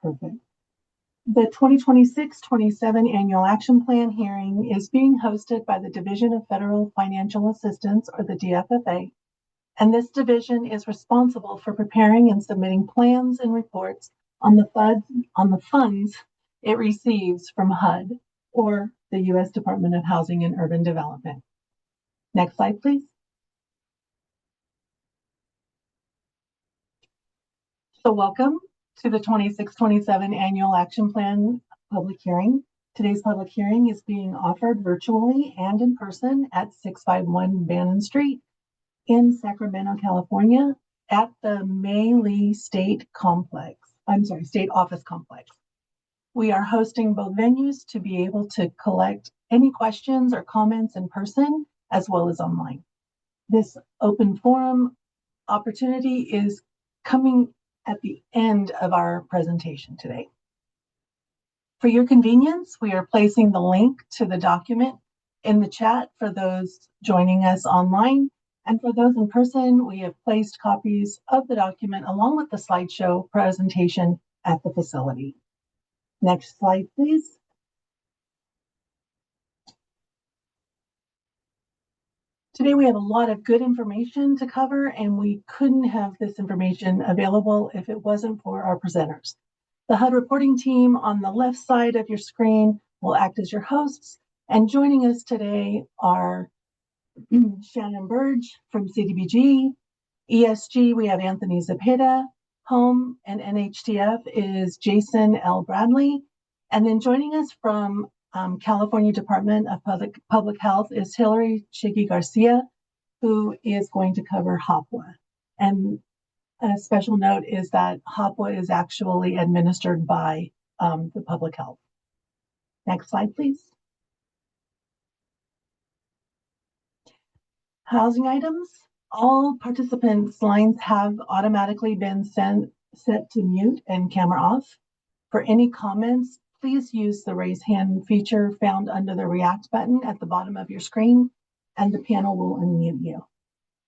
Perfect. The 2026-27 Annual Action Plan hearing is being hosted by the Division of Federal Financial Assistance, or the DFFA, and this division is responsible for preparing and submitting plans and reports on the funds it receives from HUD, or the U.S. Department of Housing and Urban Development. Next slide, please. So welcome to the 26-27 Annual Action Plan public hearing. Today's public hearing is being offered virtually and in person at 651 Bannon Street in Sacramento, California, at the May State Office Complex. We are hosting both venues to be able to collect any questions or comments in person as well as online. This open forum opportunity is coming at the end of our presentation today. For your convenience, we are placing the link to the document in the chat for those joining us online. And for those in person, we have placed copies of the document along with the slideshow presentation at the facility. Next slide, please. Today we have a lot of good information to cover, and we couldn't have this information available if it wasn't for our presenters. The HUD reporting team on the left side of your screen will act as your hosts, and joining us today are Shannon Burge from CDBG, ESG, we have Anthony Zepeda, Home and NHTF is Jason L. Bradley, and then joining us from California Department of Public Health is Hillary Chiggy Garcia, who is going to cover HOPWA. And a special note is that HOPWA is actually administered by the public health. Next slide, please. Housing items. All participants' lines have automatically been set to mute and camera off. For any comments, please use the raise hand feature found under the React button at the bottom of your screen, and the panel will unmute you.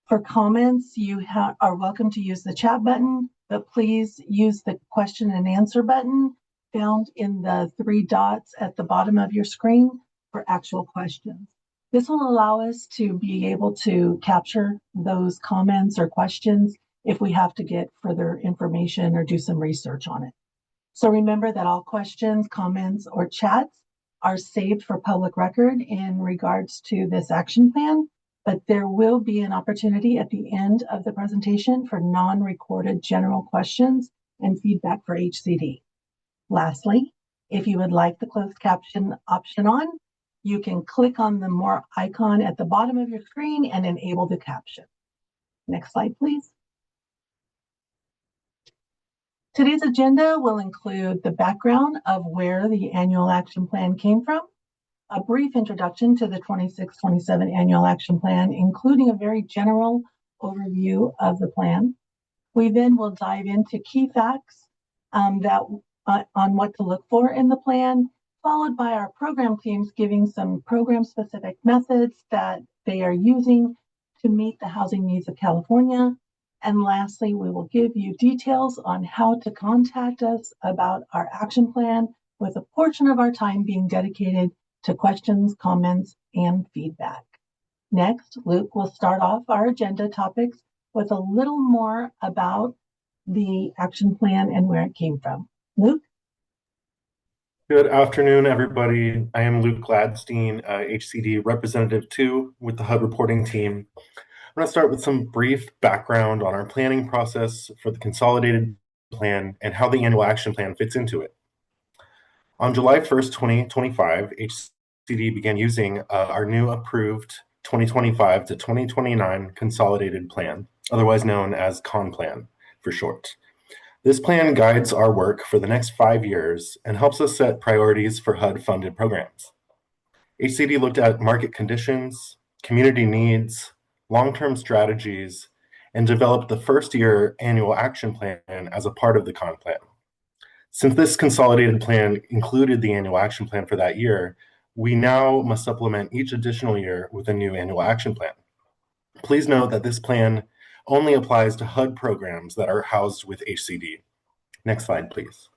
For comments, you are welcome to use the chat button, but please use the question and answer button found in the 3 dots at the bottom of your screen for actual questions. This will allow us to be able to capture those comments or questions if we have to get further information or do some research on it. So remember that all questions, comments, or chats are saved for public record in regards to this action plan, but there will be an opportunity at the end of the presentation for non-recorded general questions and feedback for HCD. Lastly, if you would like the closed caption option on, you can click on the more icon at the bottom of your screen and enable the caption. Next slide, please. Today's agenda will include the background of where the annual action plan came from, a brief introduction to the 26-27 annual action plan, including a very general overview of the plan. We then will dive into key facts on what to look for in the plan, followed by our program teams giving some program-specific methods that they are using to meet the housing needs of California. And lastly, we will give you details on how to contact us about our action plan, with a portion of our time being dedicated to questions, comments, and feedback. Next, Luke will start off our agenda topics with a little more about the action plan and where it came from. Luke? Good afternoon, everybody. I am Luke Gladstein, HCD Representative 2 with the HUD reporting team. I'm going to start with some brief background on our planning process for the consolidated plan and how the annual action plan fits into it. On July 1st, 2025, HCD began using our new approved 2025 to 2029 consolidated plan, otherwise known as CON-Plan for short. This plan guides our work for the next 5 years and helps us set priorities for HUD-funded programs. HCD looked at market conditions, community needs, long-term strategies, and developed the first-year annual action plan as a part of the CON-Plan. Since this consolidated plan included the annual action plan for that year, we now must supplement each additional year with a new annual action plan. Please note that this plan only applies to HUD programs that are housed with HCD. Next slide, please.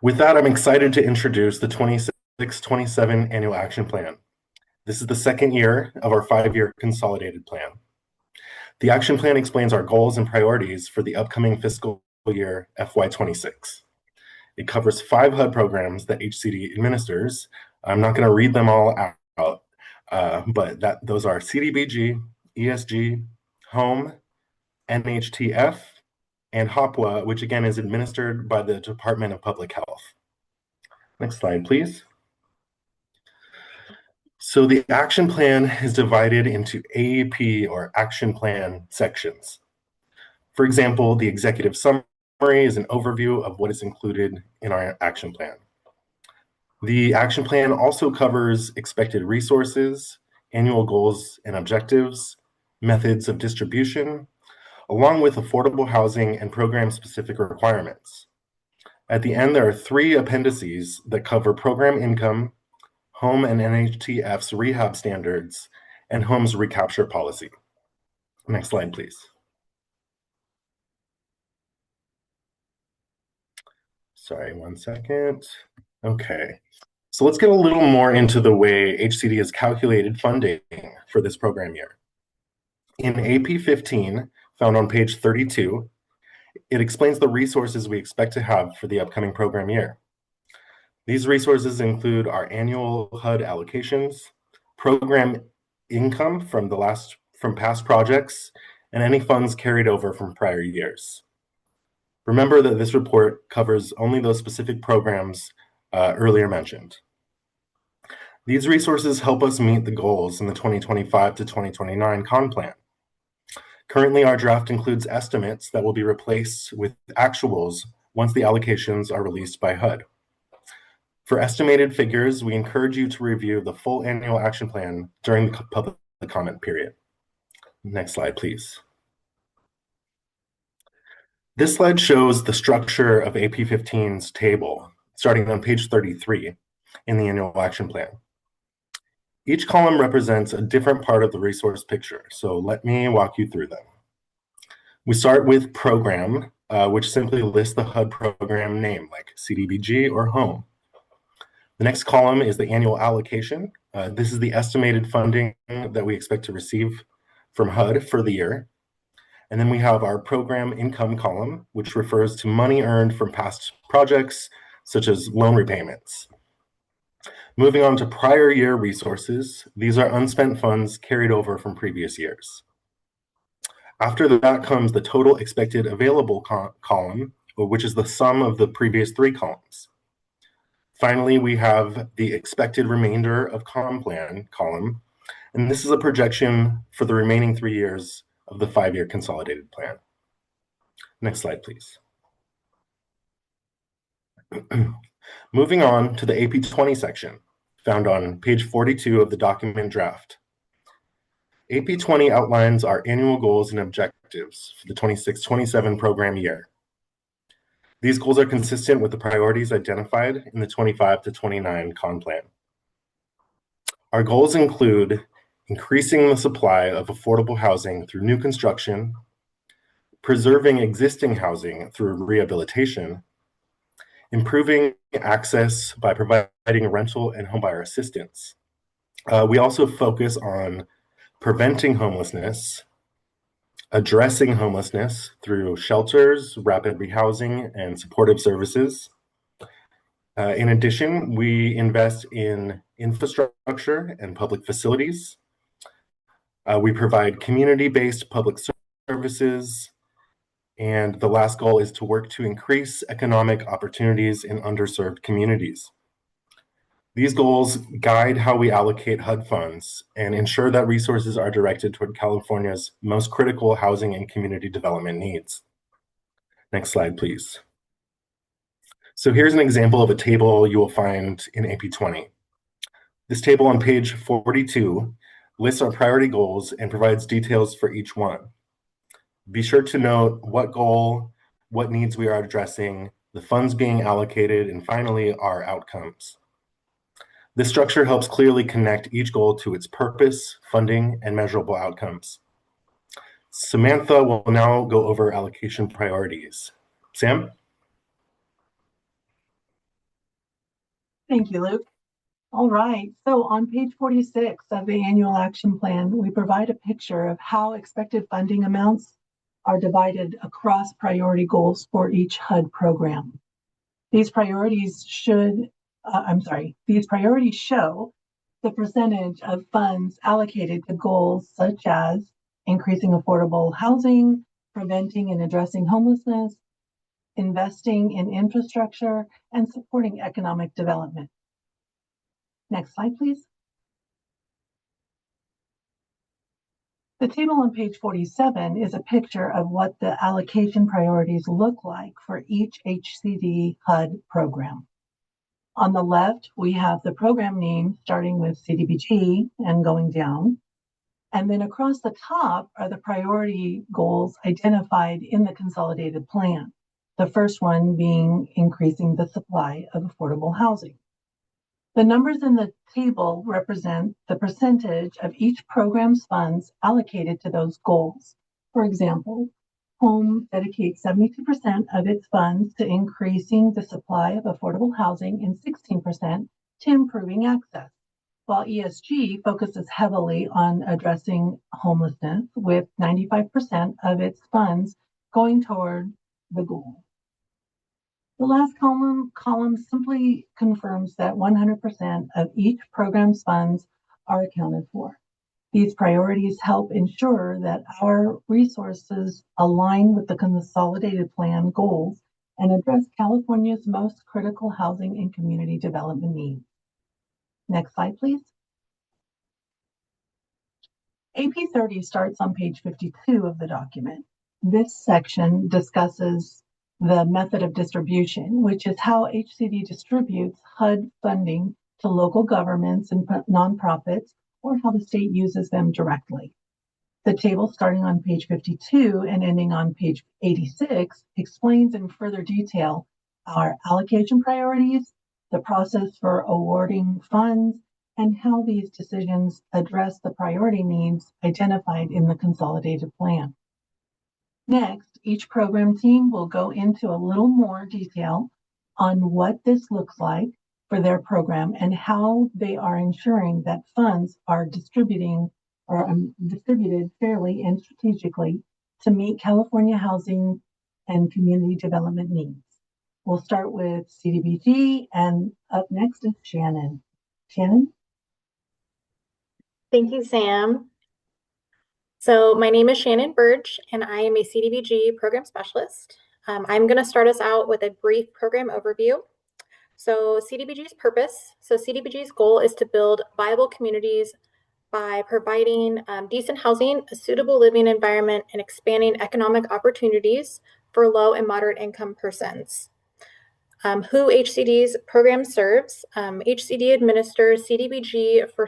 With that, I'm excited to introduce the 26-27 Annual Action Plan. This is the second year of our 5-year consolidated plan. The action plan explains our goals and priorities for the upcoming fiscal year FY26. It covers 5 HUD programs that HCD administers. I'm not going to read them all out, but those are CDBG, ESG, Home, NHTF, and HOPWA, which again is administered by the Department of Public Health. Next slide, please. So the action plan is divided into AEP or action plan sections. For example, the executive summary is an overview of what is included in our action plan. The action plan also covers expected resources, annual goals and objectives, methods of distribution, along with affordable housing and program-specific requirements. At the end, there are 3 appendices that cover program income, Home and NHTF's rehab standards, and Home's recapture policy. Next slide, please. Sorry, one second. Okay, so let's get a little more into the way HCD has calculated funding for this program year. In AP 15, found on page 32, it explains the resources we expect to have for the upcoming program year. These resources include our annual HUD allocations, program income from past projects, and any funds carried over from prior years. Remember that this report covers only those specific programs earlier mentioned. These resources help us meet the goals in the 2025 to 2029 CON plan. Currently, our draft includes estimates that will be replaced with actuals once the allocations are released by HUD. For estimated figures, we encourage you to review the full annual action plan during the public comment period. Next slide, please. This slide shows the structure of AP 15's table, starting on page 33 in the annual action plan. Each column represents a different part of the resource picture, so let me walk you through them. We start with program, which simply lists the HUD program name, like CDBG or Home. The next column is the annual allocation. This is the estimated funding that we expect to receive from HUD for the year. And then we have our program income column, which refers to money earned from past projects, such as loan repayments. Moving on to prior year resources, these are unspent funds carried over from previous years. After that comes the total expected available column, which is the sum of the previous 3 columns. Finally, we have the expected remainder of CON plan column, and this is a projection for the remaining 3 years of the 5-year consolidated plan. Next slide, please. Moving on to the AP 20 section, found on page 42 of the document draft. AP 20 outlines our annual goals and objectives for the 26-27 program year. These goals are consistent with the priorities identified in the 25 to 29 CON plan. Our goals include increasing the supply of affordable housing through new construction, preserving existing housing through rehabilitation, improving access by providing rental and homebuyer assistance. We also focus on preventing homelessness, addressing homelessness through shelters, rapid rehousing, and supportive services. In addition, we invest in infrastructure and public facilities. We provide community-based public services. And the last goal is to work to increase economic opportunities in underserved communities. These goals guide how we allocate HUD funds and ensure that resources are directed toward California's most critical housing and community development needs. Next slide, please. So here's an example of a table you will find in AP 20. This table on page 42 lists our priority goals and provides details for each one. Be sure to note what goal, what needs we are addressing, the funds being allocated, and finally, our outcomes. This structure helps clearly connect each goal to its purpose, funding, and measurable outcomes. Samantha will now go over allocation priorities. Sam? Thank you, Luke. All right, so on page 46 of the annual action plan, we provide a picture of how expected funding amounts are divided across priority goals for each HUD program. These priorities show the percentage of funds allocated to goals such as increasing affordable housing, preventing and addressing homelessness, investing in infrastructure, and supporting economic development. Next slide, please. The table on page 47 is a picture of what the allocation priorities look like for each HCD HUD program. On the left, we have the program name starting with CDBG and going down. And then across the top are the priority goals identified in the consolidated plan. The first one being increasing the supply of affordable housing. The numbers in the table represent the percentage of each program's funds allocated to those goals. For example, Home dedicates 72% of its funds to increasing the supply of affordable housing and 16% to improving access, while ESG focuses heavily on addressing homelessness, with 95% of its funds going toward the goal. The last column simply confirms that 100% of each program's funds are accounted for. These priorities help ensure that our resources align with the consolidated plan goals and address California's most critical housing and community development needs. Next slide, please. AP 30 starts on page 52 of the document. This section discusses the method of distribution, which is how HCD distributes HUD funding to local governments and nonprofits, or how the state uses them directly. The table starting on page 52 and ending on page 86 explains in further detail our allocation priorities, the process for awarding funds, and how these decisions address the priority needs identified in the consolidated plan. Next, each program team will go into a little more detail on what this looks like for their program and how they are ensuring that funds are distributed fairly and strategically to meet California housing and community development needs. We'll start with CDBG, and up next is Shannon. Shannon? Thank you, Sam. So my name is Shannon Burge, and I am a CDBG program specialist. I'm going to start us out with a brief program overview. So CDBG's purpose. So CDBG's goal is to build viable communities by providing decent housing, a suitable living environment, and expanding economic opportunities for low and moderate income persons. Who HCD's program serves. HCD administers CDBG for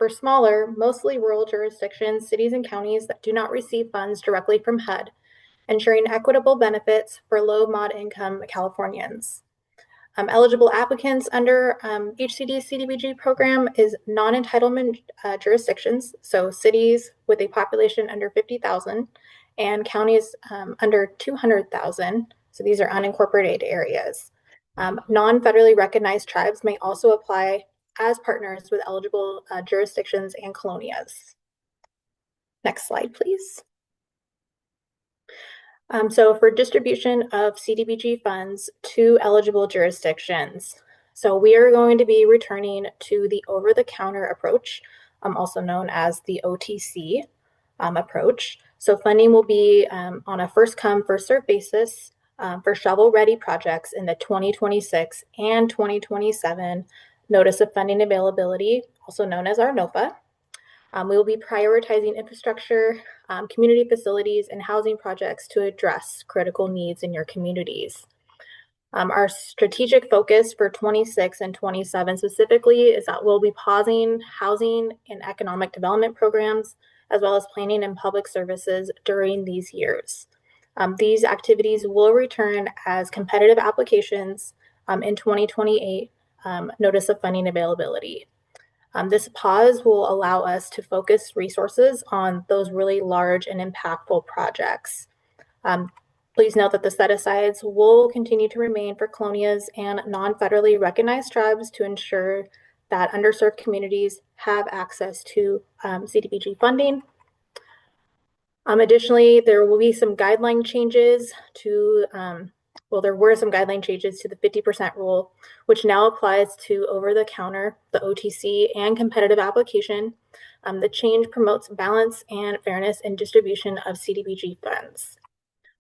smaller, mostly rural jurisdictions, cities, and counties that do not receive funds directly from HUD, ensuring equitable benefits for low-mod income Californians. Eligible applicants under HCD's CDBG program is non-entitlement jurisdictions, so cities with a population under 50,000 and counties under 200,000. So these are unincorporated areas. Non-federally recognized tribes may also apply as partners with eligible jurisdictions and colonias. Next slide, please. So for distribution of CDBG funds to eligible jurisdictions. So we are going to be returning to the over-the-counter approach, also known as the OTC approach. So funding will be on a first-come, first-served basis for shovel-ready projects in the 2026 and 2027 Notice of Funding Availability, also known as our NOFA. We will be prioritizing infrastructure, community facilities, and housing projects to address critical needs in your communities. Our strategic focus for 26 and 27 specifically is that we'll be pausing housing and economic development programs, as well as planning and public services during these years. These activities will return as competitive applications in 2028 Notice of Funding Availability. This pause will allow us to focus resources on those really large and impactful projects. Please note that the set-asides will continue to remain for colonias and non-federally recognized tribes to ensure that underserved communities have access to CDBG funding. Additionally, there will be some guideline changes to, there were some guideline changes to the 50% rule, which now applies to over-the-counter, the OTC, and competitive application. The change promotes balance and fairness in distribution of CDBG funds.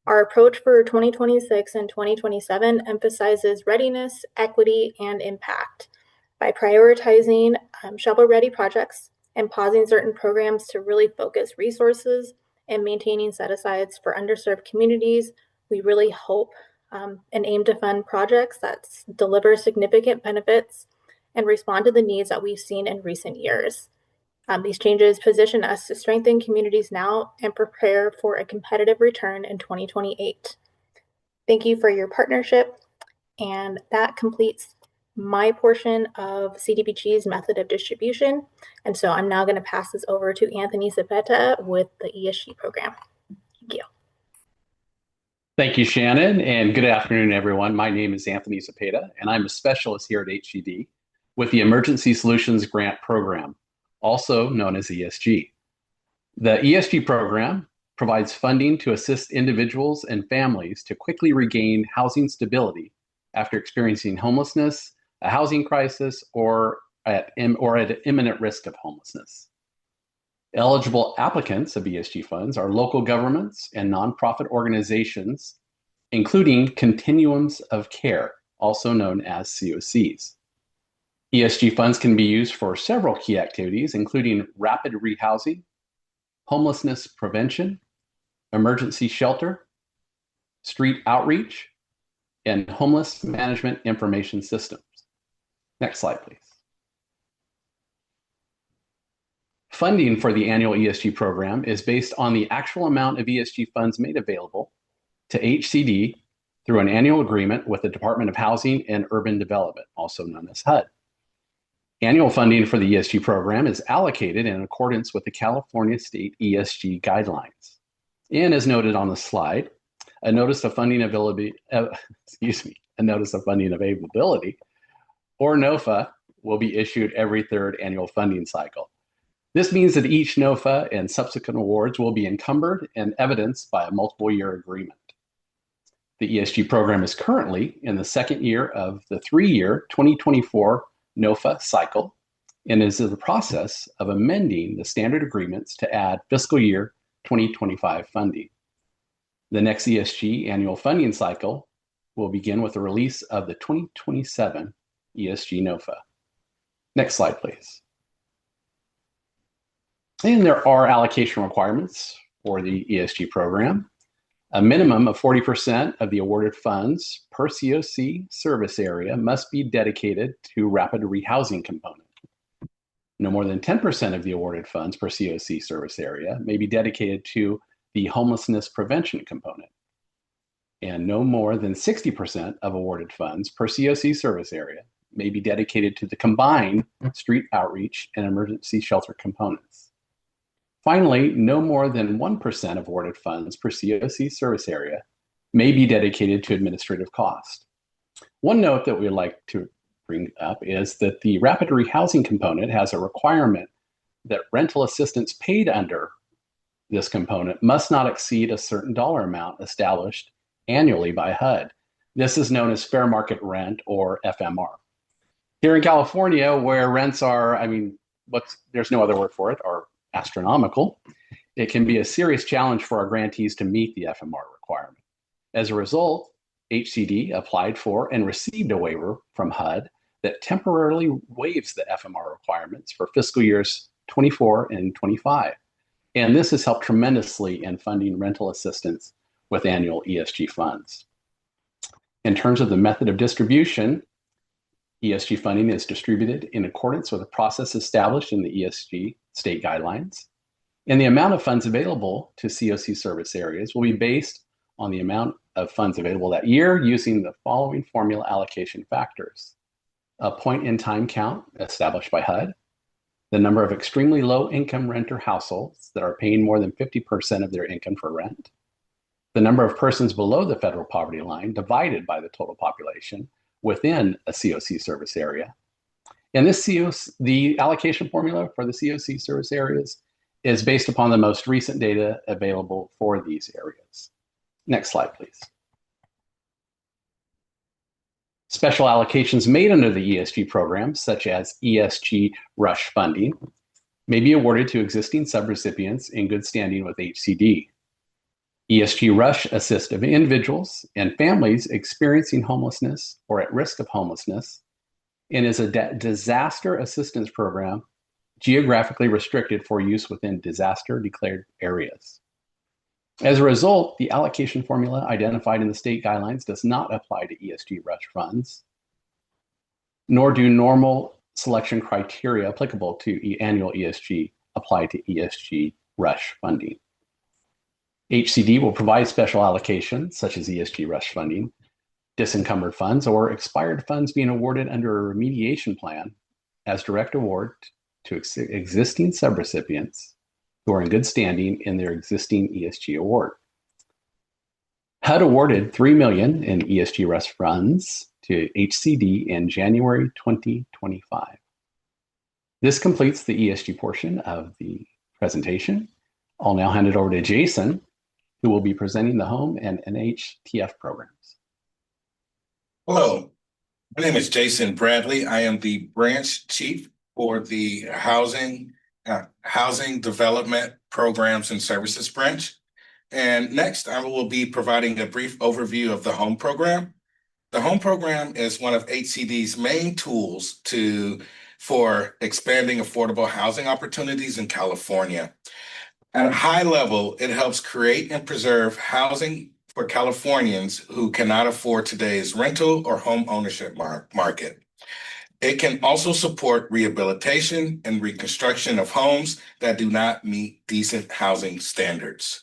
Our approach for 2026 and 2027 emphasizes readiness, equity, and impact by prioritizing shovel-ready projects and pausing certain programs to really focus resources and maintaining set-asides for underserved communities. We really hope and aim to fund projects that deliver significant benefits and respond to the needs that we've seen in recent years. These changes position us to strengthen communities now and prepare for a competitive return in 2028. Thank you for your partnership, and that completes my portion of CDBG's method of distribution. And so I'm now going to pass this over to Anthony Cepeda with the ESG program. Thank you. Thank you, Shannon, and good afternoon, everyone. My name is Anthony Cepeda, and I'm a specialist here at HCD with the Emergency Solutions Grant Program, also known as ESG. The ESG program provides funding to assist individuals and families to quickly regain housing stability after experiencing homelessness, a housing crisis, or at imminent risk of homelessness. Eligible applicants of ESG funds are local governments and nonprofit organizations, including continuums of care, also known as COCs. ESG funds can be used for several key activities, including rapid rehousing, homelessness prevention, emergency shelter, street outreach, and homeless management information systems. Next slide, please. Funding for the annual ESG program is based on the actual amount of ESG funds made available to HCD through an annual agreement with the Department of Housing and Urban Development, also known as HUD. Annual funding for the ESG program is allocated in accordance with the California State ESG guidelines. And as noted on the slide, a notice of funding availability, or NOFA, will be issued every third annual funding cycle. This means that each NOFA and subsequent awards will be encumbered and evidenced by a multiple year agreement. The ESG program is currently in the second year of the 3-year 2024 NOFA cycle and is in the process of amending the standard agreements to add fiscal year 2025 funding. The next ESG annual funding cycle will begin with the release of the 2027 ESG NOFA. Next slide, please. And there are allocation requirements for the ESG program. A minimum of 40% of the awarded funds per COC service area must be dedicated to rapid rehousing component. No more than 10% of the awarded funds per COC service area may be dedicated to the homelessness prevention component. And no more than 60% of awarded funds per COC service area may be dedicated to the combined street outreach and emergency shelter components. Finally, no more than 1% of awarded funds per COC service area may be dedicated to administrative cost. One note that we'd like to bring up is that the rapid rehousing component has a requirement that rental assistance paid under this component must not exceed a certain dollar amount established annually by HUD. This is known as fair market rent, or FMR. Here in California, where rents are, there's no other word for it, are astronomical, it can be a serious challenge for our grantees to meet the FMR requirement. As a result, HCD applied for and received a waiver from HUD that temporarily waives the FMR requirements for fiscal years 24 and 25. And this has helped tremendously in funding rental assistance with annual ESG funds. In terms of the method of distribution, ESG funding is distributed in accordance with a process established in the ESG state guidelines. And the amount of funds available to COC service areas will be based on the amount of funds available that year using the following formula allocation factors: a point-in-time count established by HUD, the number of extremely low-income renter households that are paying more than 50% of their income for rent, the number of persons below the federal poverty line divided by the total population within a COC service area. And the allocation formula for the COC service areas is based upon the most recent data available for these areas. Next slide, please. Special allocations made under the ESG program, such as ESG Rush funding, may be awarded to existing subrecipients in good standing with HCD. ESG Rush assists individuals and families experiencing homelessness or at risk of homelessness and is a disaster assistance program geographically restricted for use within disaster declared areas. As a result, the allocation formula identified in the state guidelines does not apply to ESG Rush funds, nor do normal selection criteria applicable to annual ESG apply to ESG Rush funding. HCD will provide special allocations, such as ESG Rush funding, disencumbered funds, or expired funds being awarded under a remediation plan as direct award to existing subrecipients who are in good standing in their existing ESG award. HUD awarded $3 million in ESG Rush funds to HCD in January 2025. This completes the ESG portion of the presentation. I'll now hand it over to Jason, who will be presenting the home and NHTF programs. Hello, my name is Jason Bradley. I am the branch chief for the Housing Development Programs and Services branch. And next, I will be providing a brief overview of the HOME program. The HOME program is one of HCD's main tools for expanding affordable housing opportunities in California. At a high level, it helps create and preserve housing for Californians who cannot afford today's rental or home ownership market. It can also support rehabilitation and reconstruction of homes that do not meet decent housing standards.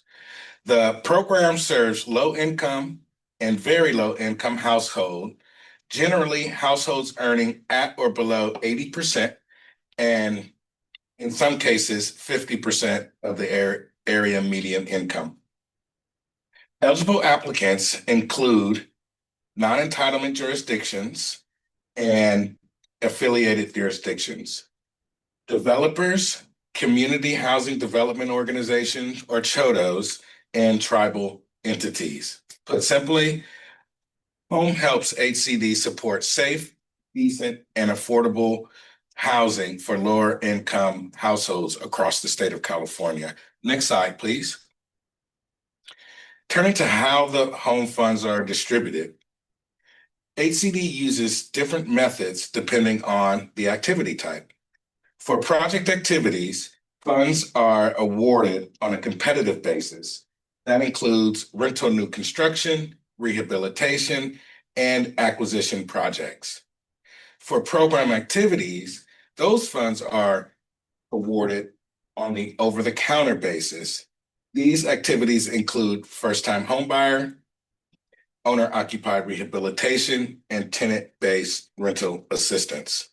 The program serves low-income and very low-income households, generally households earning at or below 80%, and in some cases, 50% of the area median income. Eligible applicants include non-entitlement jurisdictions and affiliated jurisdictions, developers, community housing development organizations, or CHODOs, and tribal entities. Put simply, HOME helps HCD support safe, decent, and affordable housing for lower income households across the state of California. Next slide, please. Turning to how the HOME funds are distributed. HCD uses different methods depending on the activity type. For project activities, funds are awarded on a competitive basis. That includes rental new construction, rehabilitation, and acquisition projects. For program activities, those funds are awarded on the over-the-counter basis. These activities include first-time homebuyer, owner-occupied rehabilitation, and tenant-based rental assistance.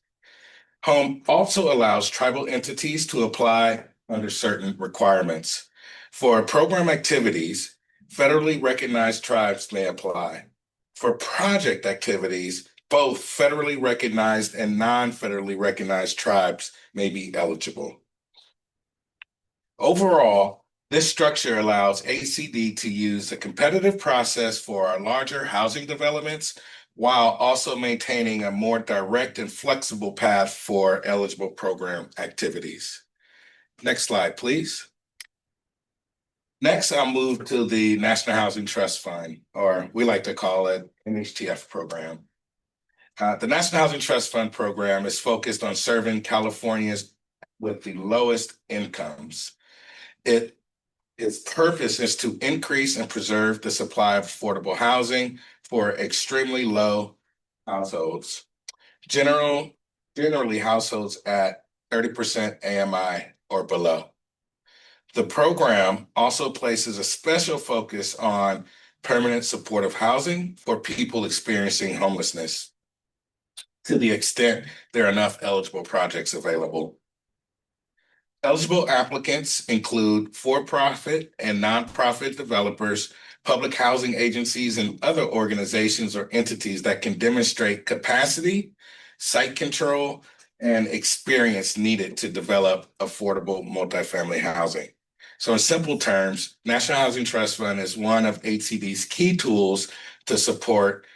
HOME also allows tribal entities to apply under certain requirements. For program activities, federally recognized tribes may apply. For project activities, both federally recognized and non-federally recognized tribes may be eligible. Overall, this structure allows HCD to use a competitive process for our larger housing developments while also maintaining a more direct and flexible path for eligible program activities. Next slide, please. Next, I'll move to the National Housing Trust Fund, or we like to call it NHTF program. The National Housing Trust Fund program is focused on serving Californians with the lowest incomes. Its purpose is to increase and preserve the supply of affordable housing for extremely low households. Generally households at 30% AMI or below. The program also places a special focus on permanent supportive housing for people experiencing homelessness, to the extent there are enough eligible projects available. Eligible applicants include for-profit and nonprofit developers, public housing agencies, and other organizations or entities that can demonstrate capacity, site control, and experience needed to develop affordable multifamily housing. So in simple terms, National Housing Trust Fund is one of HCD's key tools to support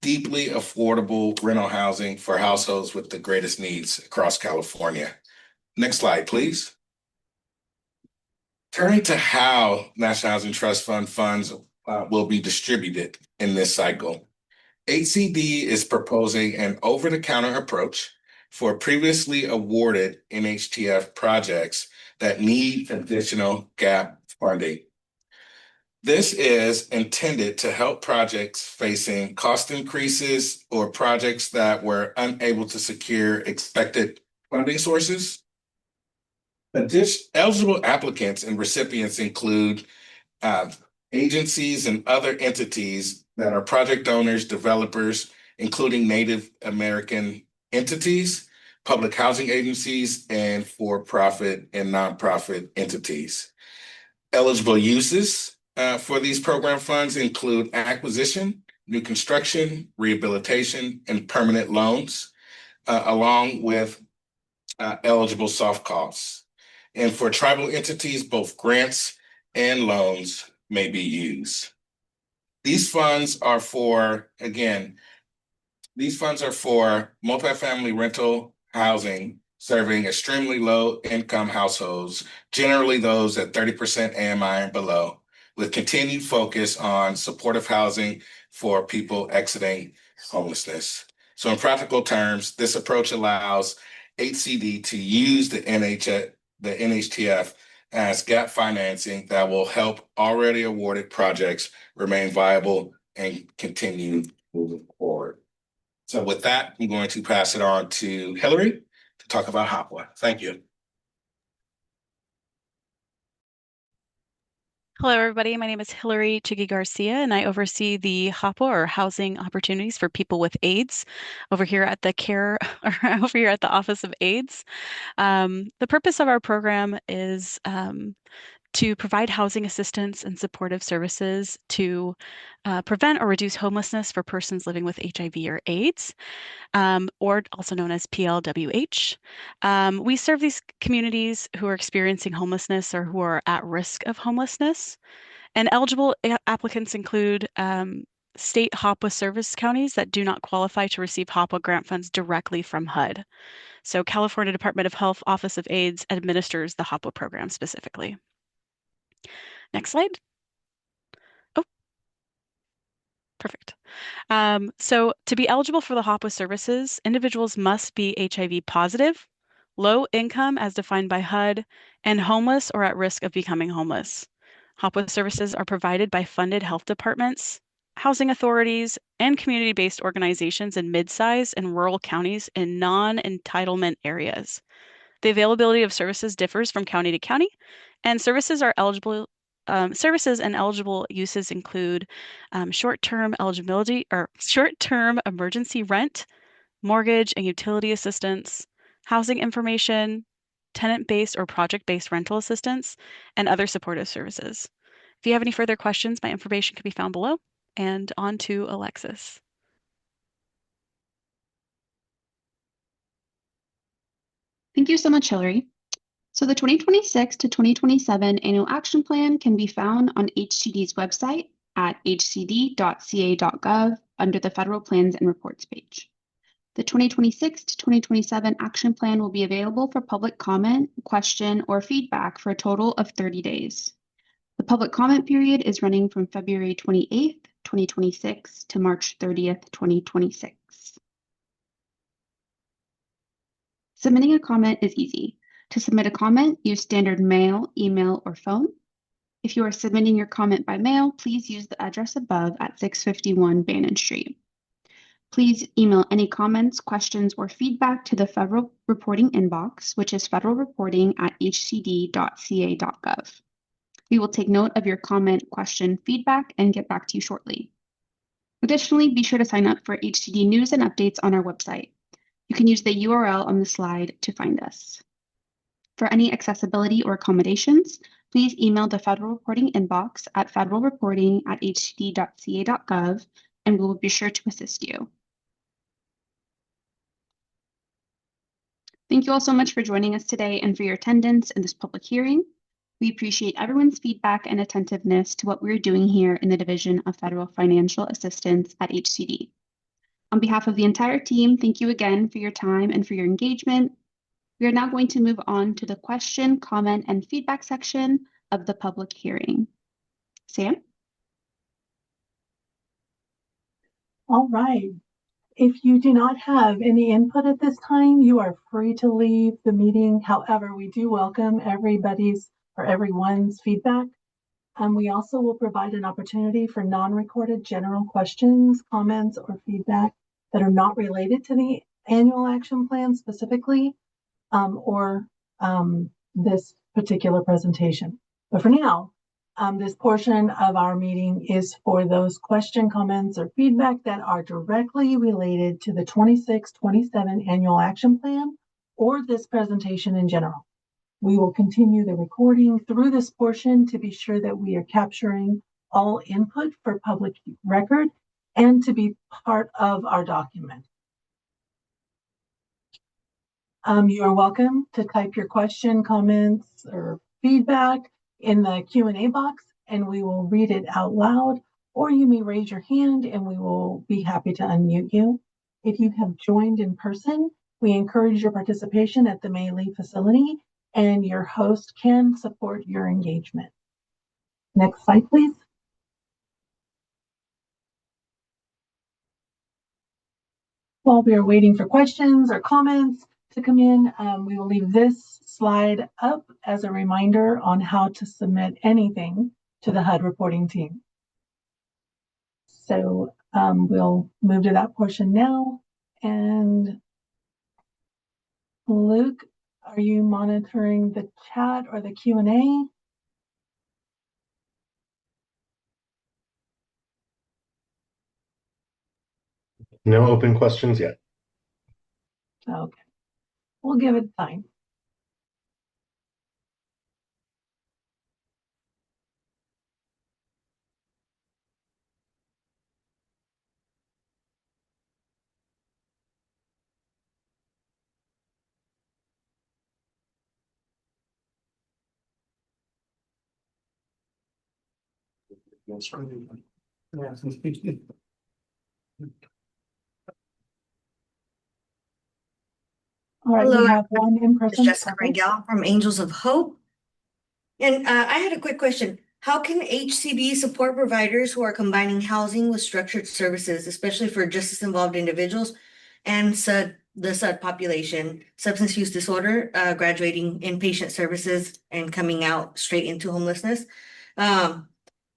deeply affordable rental housing for households with the greatest needs across California. Next slide, please. Turning to how National Housing Trust Fund funds will be distributed in this cycle. HCD is proposing an over-the-counter approach for previously awarded NHTF projects that need additional gap funding. This is intended to help projects facing cost increases or projects that were unable to secure expected funding sources. Eligible applicants and recipients include agencies and other entities that are project owners, developers, including Native American entities, public housing agencies, and for-profit and nonprofit entities. Eligible uses for these program funds include acquisition, new construction, rehabilitation, and permanent loans, along with eligible soft costs. And for tribal entities, both grants and loans may be used. These funds are for multifamily rental housing serving extremely low income households, generally those at 30% AMI and below, with continued focus on supportive housing for people exiting homelessness. So in practical terms, this approach allows HCD to use the NHTF as gap financing that will help already awarded projects remain viable and continue moving forward. So with that, I'm going to pass it on to Hillary to talk about HOPWA. Thank you. Hello, everybody. My name is Hillary Chiggy Garcia, and I oversee the HOPWA, or Housing Opportunities for People with AIDS, over here at the Office of AIDS. The purpose of our program is to provide housing assistance and supportive services to prevent or reduce homelessness for persons living with HIV or AIDS, or also known as PLWH. We serve these communities who are experiencing homelessness or who are at risk of homelessness. And eligible applicants include state HOPWA service counties that do not qualify to receive HOPWA grant funds directly from HUD. So California Department of Health Office of AIDS administers the HOPWA program specifically. Next slide. Oh, perfect. So to be eligible for the HOPWA services, individuals must be HIV positive, low income as defined by HUD, and homeless or at risk of becoming homeless. HOPWA services are provided by funded health departments, housing authorities, and community-based organizations in mid-size and rural counties in non-entitlement areas. The availability of services differs from county to county, and services and eligible uses include short-term emergency rent, mortgage and utility assistance, housing information, tenant-based or project-based rental assistance, and other supportive services. If you have any further questions, my information can be found below. And on to Alexis. Thank you so much, Hillary. So the 2026 to 2027 Annual Action Plan can be found on HCD's website at hcd.ca.gov under the Federal Plans and Reports page. The 2026 to 2027 Action Plan will be available for public comment, question, or feedback for a total of 30 days. The public comment period is running from February 28th, 2026 to March 30th, 2026. Submitting a comment is easy. To submit a comment, use standard mail, email, or phone. If you are submitting your comment by mail, please use the address above at 651 Bannon Street. Please email any comments, questions, or feedback to the Federal Reporting inbox, which is federalreporting@hcd.ca.gov. We will take note of your comment, question, feedback, and get back to you shortly. Additionally, be sure to sign up for HCD news and updates on our website. You can use the URL on the slide to find us. For any accessibility or accommodations, please email the federal reporting inbox at federalreporting@hcd.ca.gov, and we will be sure to assist you. Thank you all so much for joining us today and for your attendance in this public hearing. We appreciate everyone's feedback and attentiveness to what we're doing here in the Division of Federal Financial Assistance at HCD. On behalf of the entire team, thank you again for your time and for your engagement. We are now going to move on to the question, comment, and feedback section of the public hearing. Sam? All right. If you do not have any input at this time, you are free to leave the meeting. However, we do welcome everyone's feedback. We also will provide an opportunity for non-recorded general questions, comments, or feedback that are not related to the annual action plan specifically, or this particular presentation. But for now, this portion of our meeting is for those question, comments, or feedback that are directly related to the 26-27 annual action plan or this presentation in general. We will continue the recording through this portion to be sure that we are capturing all input for public record and to be part of our document. You are welcome to type your question, comments, or feedback in the Q&A box, and we will read it out loud, or you may raise your hand and we will be happy to unmute you. If you have joined in person, we encourage your participation at the May-Lee facility, and your host can support your engagement. Next slide, please. While we are waiting for questions or comments to come in, we will leave this slide up as a reminder on how to submit anything to the HUD reporting team. So we'll move to that portion now. And Luke, are you monitoring the chat or the Q&A? No open questions yet. Okay, we'll give it time. All right, Hello, we have one in person. Jessica Rangel from Angels of Hope. And I had a quick question. How can HCD support providers who are combining housing with structured services, especially for justice-involved individuals and the SUD population, substance use disorder, graduating inpatient services and coming out straight into homelessness,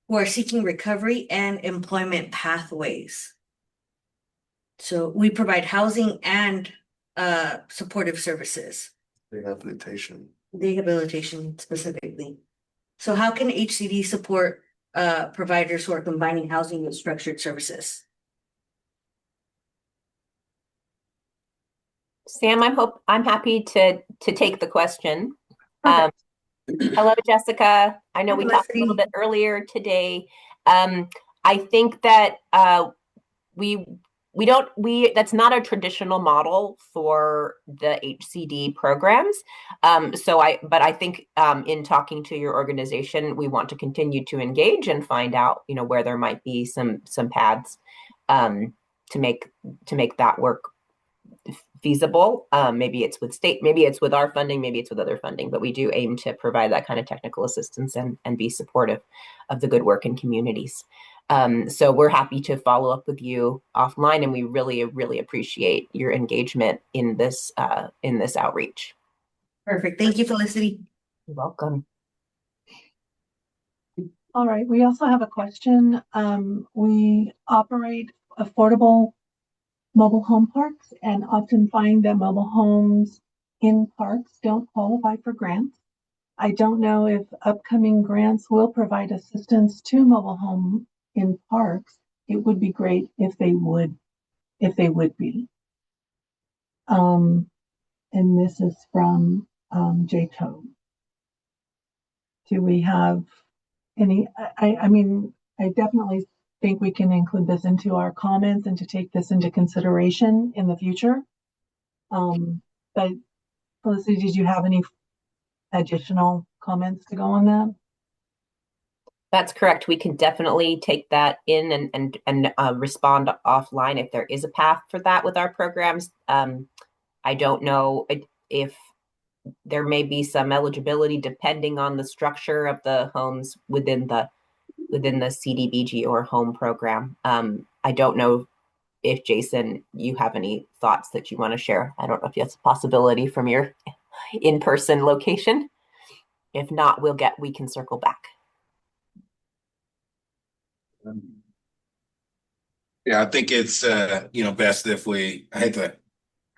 who are seeking recovery and employment pathways? So we provide housing and supportive services. Rehabilitation. Rehabilitation specifically. So how can HCD support providers who are combining housing with structured services? Sam, I'm happy to take the question. Hello, Jessica. I know we talked a little bit earlier today. I think that that's not a traditional model for the HCD programs. But I think in talking to your organization, we want to continue to engage and find out, where there might be some paths to make that work feasible. Maybe it's with state, maybe it's with our funding, maybe it's with other funding, but we do aim to provide that kind of technical assistance and be supportive of the good work in communities. So we're happy to follow up with you offline, and we really, really appreciate your engagement in this outreach. Perfect. Thank you, Felicity. You're welcome. All right, we also have a question. We operate affordable mobile home parks and often find that mobile homes in parks don't qualify for grants. I don't know if upcoming grants will provide assistance to mobile home in parks. It would be great if they would be. And this is from J-Tone. Do we have any, I mean, I definitely think we can include this into our comments and to take this into consideration in the future. But Felicity, did you have any additional comments to go on that? That's correct. We can definitely take that in and respond offline if there is a path for that with our programs. I don't know if there may be some eligibility depending on the structure of the homes within the CDBG or home program. I don't know if Jason, you have any thoughts that you want to share. I don't know if that's a possibility from your in-person location. If not, we can circle back. Yeah, I think it's best if I hate to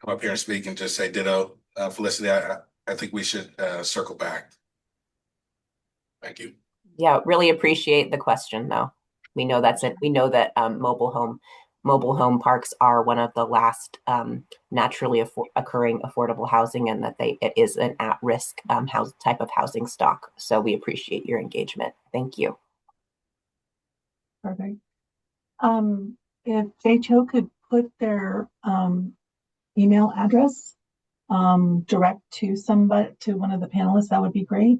come up here and speak and just say ditto, Felicity. I think we should circle back. Thank you. Yeah, really appreciate the question though. We know that's it. We know that mobile home parks are one of the last naturally occurring affordable housing, and that it is an at-risk type of housing stock. So we appreciate your engagement. Thank you. Perfect. If J-Cho could put their email address direct to one of the panelists, that would be great.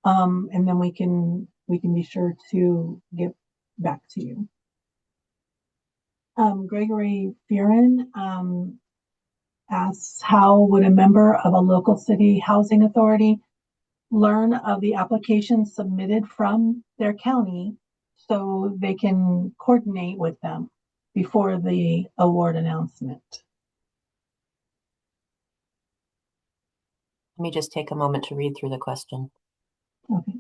And then we can be sure to get back to you. Gregory Fearon asks, how would a member of a local city housing authority learn of the application submitted from their county so they can coordinate with them before the award announcement? Let me just take a moment to read through the question. Okay.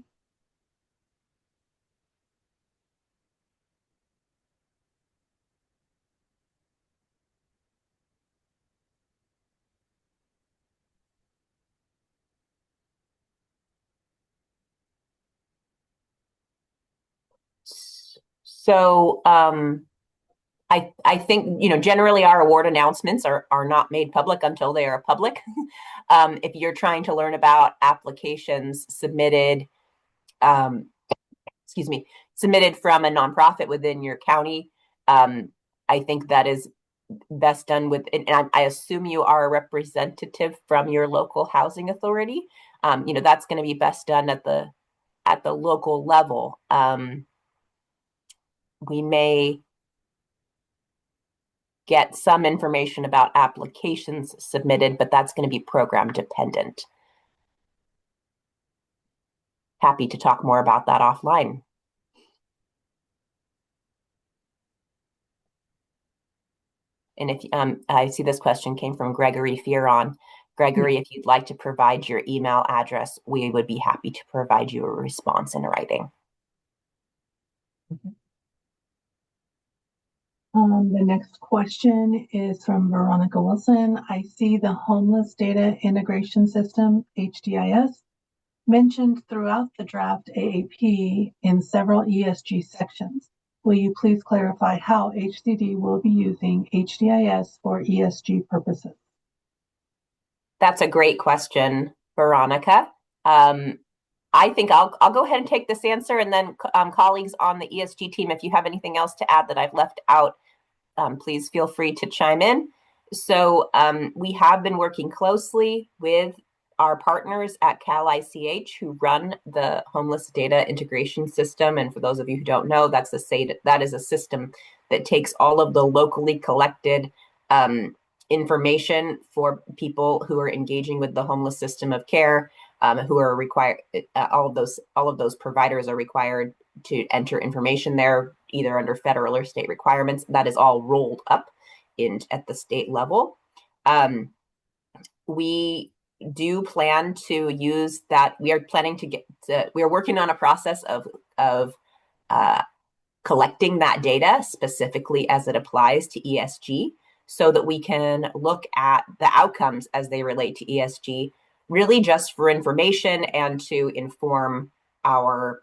So I think, generally our award announcements are not made public until they are public. If you're trying to learn about applications submitted from a nonprofit within your county, I think that is best done with, and I assume you are a representative from your local housing authority. That's going to be best done at the local level. We may get some information about applications submitted, but that's going to be program dependent. Happy to talk more about that offline. And if I see this question came from Gregory Fearon. Gregory, if you'd like to provide your email address, we would be happy to provide you a response in writing. Okay. The next question is from Veronica Wilson. I see the Homeless Data Integration System, HDIS, mentioned throughout the draft AAP in several ESG sections. Will you please clarify how HCD will be using HDIS for ESG purposes? That's a great question, Veronica. I think I'll go ahead and take this answer, and then colleagues on the ESG team, if you have anything else to add that I've left out, please feel free to chime in. So we have been working closely with our partners at Cal ICH who run the Homeless Data Integration System. And for those of you who don't know, that is a system that takes all of the locally collected information for people who are engaging with the homeless system of care, who are required. All of those providers are required to enter information there, either under federal or state requirements. That is all rolled up at the state level. We do plan to use that. We are planning we are working on a process of collecting that data specifically as it applies to ESG, so that we can look at the outcomes as they relate to ESG, really just for information and to inform our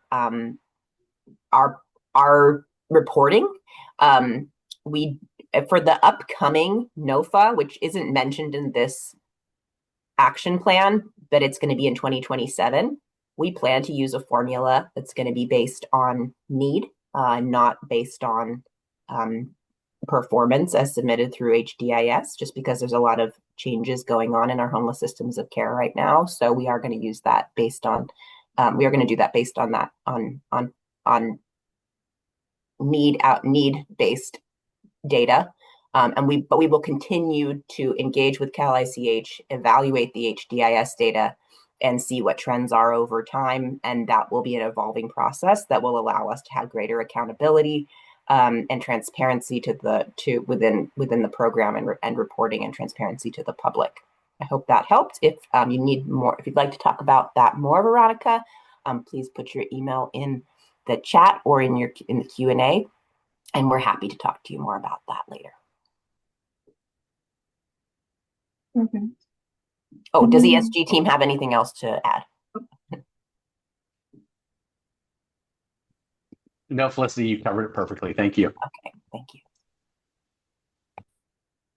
reporting. For the upcoming NOFA, which isn't mentioned in this action plan, but it's going to be in 2027. We plan to use a formula that's going to be based on need, not based on performance as submitted through HDIS, just because there's a lot of changes going on in our homeless systems of care right now. So we are going to use that based on, we are going to do that based on that, on need-based data. But we will continue to engage with Cal ICH, evaluate the HDIS data, and see what trends are over time. And that will be an evolving process that will allow us to have greater accountability and transparency within the program, and reporting and transparency to the public. I hope that helped. If you need more, if you'd like to talk about that more, Veronica, please put your email in the chat or in the Q&A, and we're happy to talk to you more about that later. Okay. Oh, does the ESG team have anything else to add? No, Felicity, you covered it perfectly. Thank you. Okay, thank you.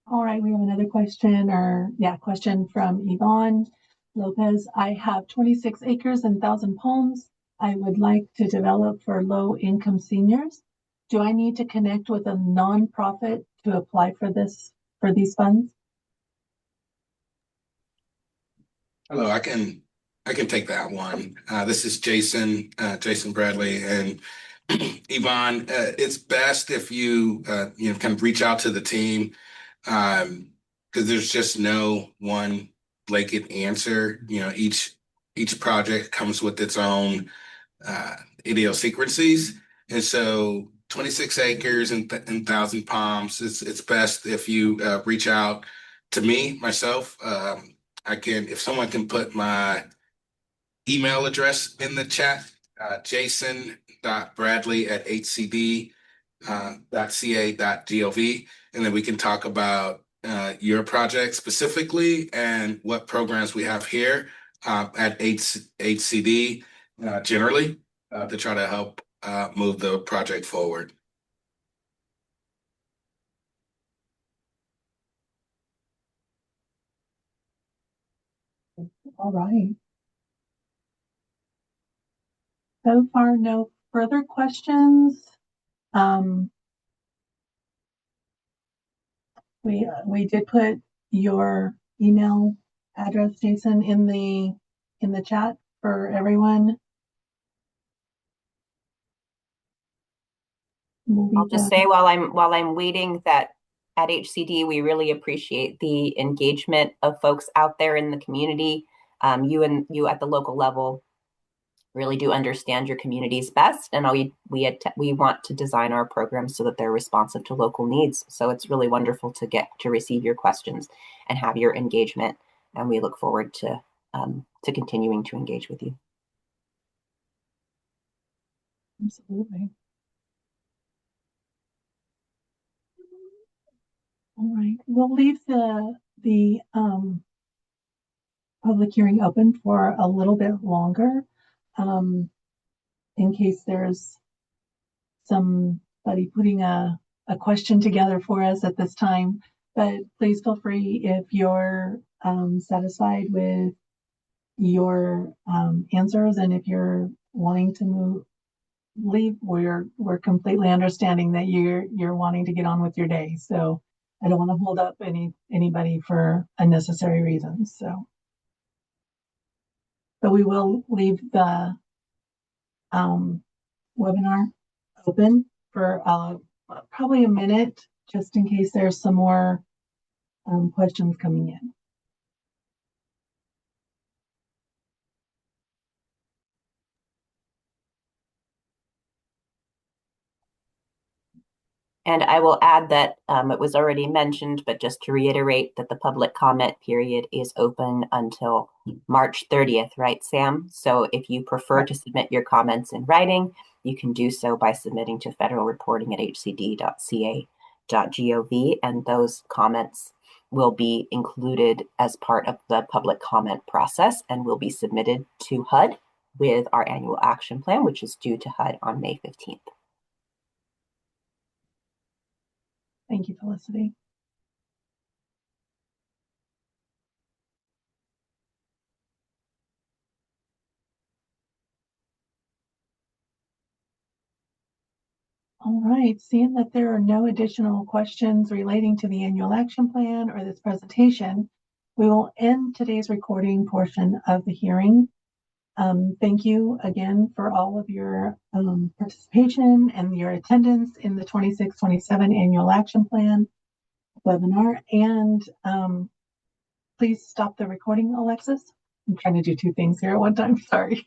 All right, we have another question from Yvonne Lopez. I have 26 acres and 1,000 palms. I would like to develop for low-income seniors. Do I need to connect with a nonprofit to apply for these funds? Hello, I can take that one. This is Jason Bradley, and Yvonne. It's best if you kind of reach out to the team, because there's just no one blanket answer. Each project comes with its own idiosyncrasies, and so 26 acres and 1,000 palms. It's best if you reach out to me myself. If someone can put my email address in the chat, jason.bradley@hcd.ca.gov, and then we can talk about your project specifically and what programs we have here at HCD generally to try to help move the project forward. All right. So far, no further questions. We did put your email address, Jason, in the chat for everyone. I'll just say while I'm waiting that at HCD, we really appreciate the engagement of folks out there in the community. You at the local level really do understand your communities best, and we want to design our programs so that they're responsive to local needs. So it's really wonderful to get to receive your questions and have your engagement, and we look forward to continuing to engage with you. Absolutely. All right, we'll leave the public hearing open for a little bit longer, in case there's somebody putting a question together for us at this time. But please feel free, if you're satisfied with your answers, and if you're wanting to leave, we're completely understanding that you're wanting to get on with your day. So I don't want to hold up anybody for unnecessary reasons. So, but we will leave the webinar open for probably a minute, just in case there's some more questions coming in. And I will add that it was already mentioned, but just to reiterate that the public comment period is open until March 30th, right, Sam? So if you prefer to submit your comments in writing, you can do so by submitting to federalreporting@hcd.ca.gov, and those comments will be included as part of the public comment process and will be submitted to HUD with our annual action plan, which is due to HUD on May 15th. Thank you, Felicity. All right, seeing that there are no additional questions relating to the annual action plan or this presentation, we will end today's recording portion of the hearing. Thank you again for all of your participation and your attendance in the 26-27 annual action plan webinar. And please stop the recording, Alexis. I'm trying to do two things here at one time, sorry.